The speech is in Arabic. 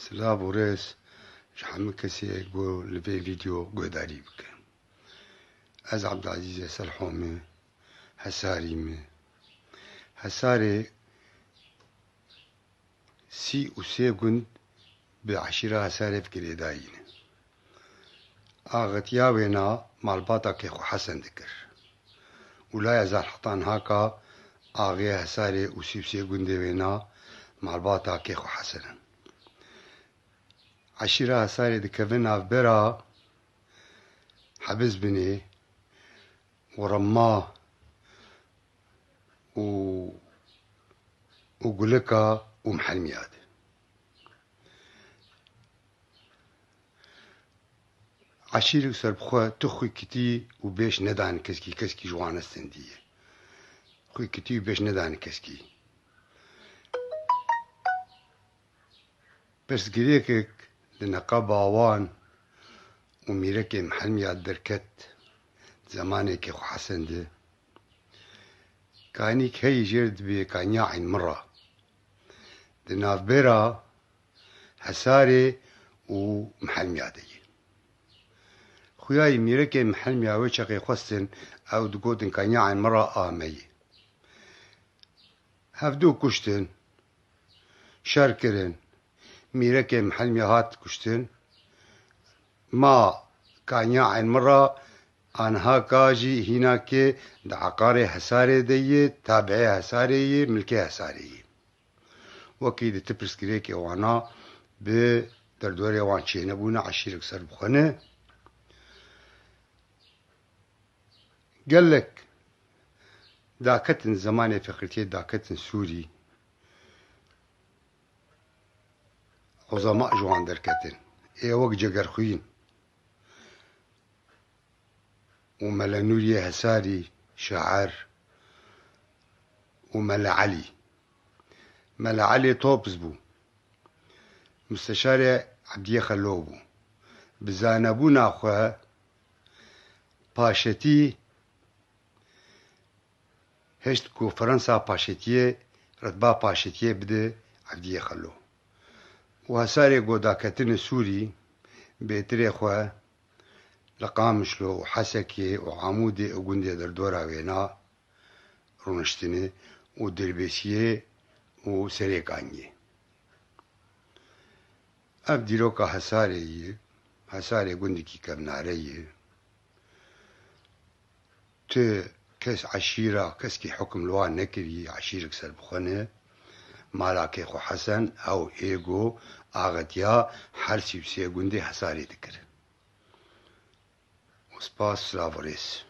سلاف وريس شحال من كسي جو لفي فيديو قداري بك از عبد العزيز سلحومي حساري سي وسيقن بعشيرة حساري فكري داين آغت ياوينا مالباتا كيخو حسن ذكر ولا يزال حطان هاكا آغي حساري وسيقن ديوينا مالباتا كيخو حسن عشيرة حساري دكفنا برا حبز بني ورماه وقلكا ومحلمياد عشيرك سربخوا تخوي كتي وبيش ندان كسكي جوانا السندية خوي كتي وبيش ندان كسكي بس قريكك لنقابة عوان وميركي محلمياد دركت زمانك يخو حسن ده كانيك هي جرد بي كانيا عين مرة دناف بيرا حساري ومحلميادي خوياي ميركي محلميا وشقي خستن او دقودن كانيا عين مرة آمي هفدو كشتن شاركرن ميركي محلميا هات كشتن ما كانيا عين مرة آنها كاجي هناك دعقاري حساري دي تابعي حساري ملكي حساري وكيد تبرس كريكي وانا بدردوري وان شينبونا عشيرك سر بخنه قال لك داكتن زماني فكرتي داكتن سوري عظماء جوان دركتن ايه وق جقر خوين وملا نوري هساري شاعر وملا علي ملا علي طوبز بو مستشار عبديه خلوبو بزانبونا خواه باشتي هشت كو فرنسا باشتيه رتبا باشتيه بده عبديه خلو وهساري قوداكتن سوري بيتري خواه لقامشلو وحسكي وعمودي وقندي دردورا وينا رونشتني ودربيسيه وسريكاني أبديروكا حساري قندي كي كبناري كس عشيرة كسكي حكم لوان نكري عشيرك سربخنه مالاكي خو حسن أو إيغو آغتيا حرسي بسي قندي حساري ذكر وسباس لافوريس